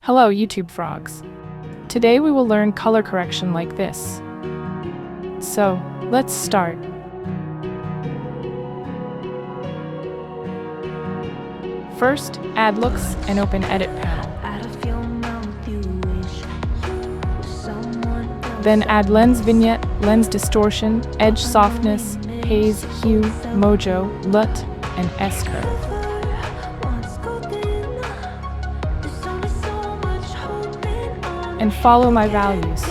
Hello, YouTube frogs. Today we will learn color correction like this. So, let's start. First, add looks and open Edit panel. Then add lens vignette, lens distortion, edge softness, haze, hue, mojo, LUT, and S-curve. And follow my values.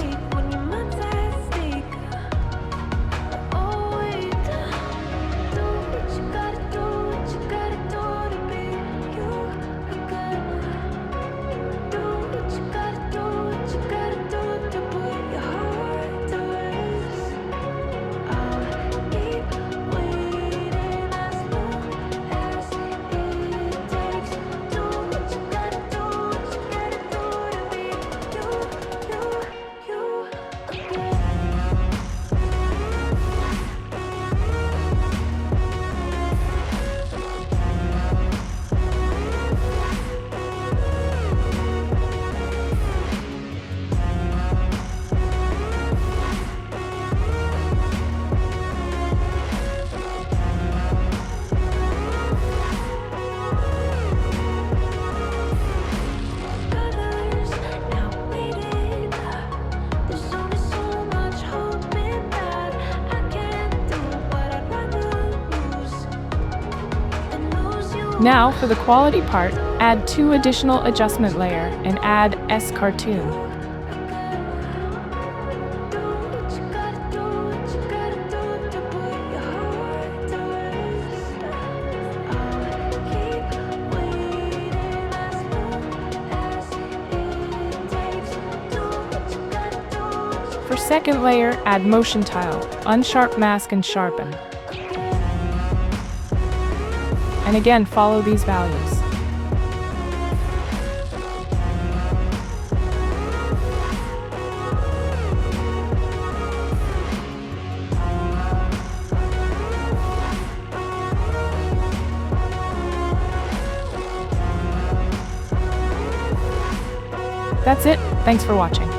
Now, for the quality part, add 2 additional adjustment layer and add S-cartoon. For second layer, add motion tile, unsharp mask and sharpen. And again, follow these values. That's it. Thanks for watching.